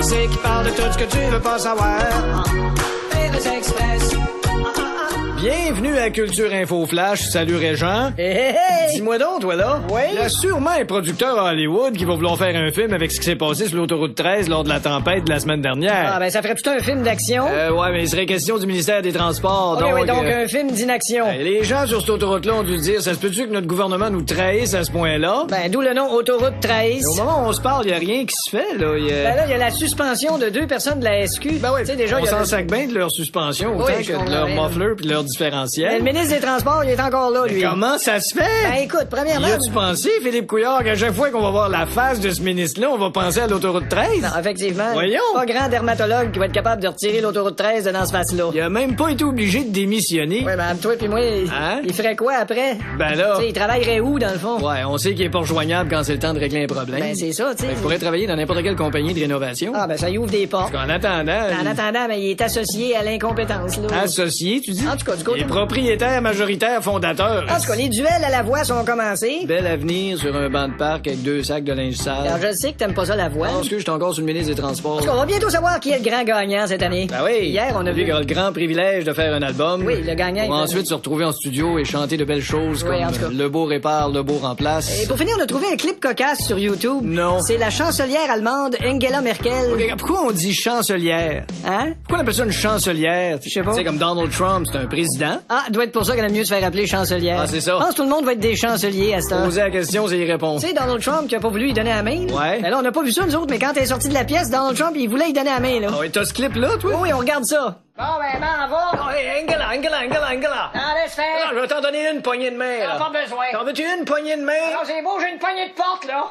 C'est qui parle de tout ce que tu veux pas savoir. Rires Express. Bienvenue à Culture Info Flash. Salut Régent. Hey, hey, hey. Dis-moi donc, toi là. Oui? Il y a sûrement un producteur à Hollywood qui va vouloir faire un film avec ce qui s'est passé sur l'autoroute 13 lors de la tempête de la semaine dernière. Ah, ben, ça ferait tout un film d'action. Ouais, mais il serait question du ministère des Transports. Ok, donc un film d'inaction. Les gens sur cette autoroute-là ont dû se dire, ça se peut-tu que notre gouvernement nous trahisse à ce point-là? Ben, d'où le nom Autoroute 13. Mais au moment où on se parle, il y a rien qui se fait, là. Ben là, il y a la suspension de 2 personnes de la SQ. Ben ouais, tu sais, déjà, on s'en sac bien de leur suspension, autant Oui, je que de comprends leur bien. muffler puis de leur différentiel. Mais le ministre des Transports, il est encore là, lui. Comment ça se fait? Ben, écoute, premièrement... Y a-tu pensé, Philippe Couillard, qu'à chaque fois qu'on va voir la face de ce ministre-là, on va penser à l'autoroute 13? Non, effectivement. Voyons. Pas grand dermatologue qui va être capable de retirer l'autoroute 13 de dans ce face-là. Il a même pas été obligé de démissionner. Ouais, ben, toi puis moi, Hein? il ferait quoi après? Ben là... Tu sais, il travaillerait où, dans le fond? Ouais, on sait qu'il est pas rejoignable quand c'est le temps de régler un problème. Ben, c'est ça, tu sais. Ben, il pourrait travailler dans n'importe quelle compagnie de rénovation. Ah, ben, ça y ouvre des portes. En attendant... En attendant, ben, il est associé à l'incompétence, là. Associé, tu dis? En tout cas, du côté... Les propriétaires majoritaires fondateurs. En tout cas, les duels à la voix sont commencés. Bel avenir sur un banc de parc avec 2 sacs de linge sale. Alors, je sais que t'aimes pas ça, la voix. Parce que je suis encore sur le ministre des Transports. En tout cas, on va bientôt savoir qui est le grand gagnant cette année. Ben oui. Hier, on a Lui vu... qui a le grand privilège de faire un album. Oui, le gagnant. Pour il- ensuite se retrouver en studio et chanter de belles choses Oui, en tout cas. comme Le beau répare, le beau remplace. Et pour finir, on a trouvé un clip cocasse sur YouTube. Non. C'est la chancelière allemande Angela Merkel. Ok, pourquoi on dit chancelière? Hein? Pourquoi on appelle ça une chancelière? Je sais pas. C'est comme Donald Trump, c'est un président. Ah, doit être pour ça qu'elle aime mieux se faire appeler chancelière. Ah, c'est ça. Je pense que tout le monde va être des chanceliers à cette heure. Poser la question, c'est y répondre. Tu sais, Donald Trump qui a pas voulu lui donner la main. Là. Ouais. Ben là, on n'a pas vu ça, nous autres, mais quand elle est sortie de la pièce, Donald Trump, il voulait lui donner la main, là. Ah ouais, t'as ce clip-là, toi? Oui, on regarde ça. Bon, ben, m'en va. Oh, hey, Angela! Ah, laisse faire. Ah, je vais t'en donner une poignée de main, là. Pas besoin. T'en veux-tu une poignée de main? Non, c'est beau, j'ai une poignée de porte, là.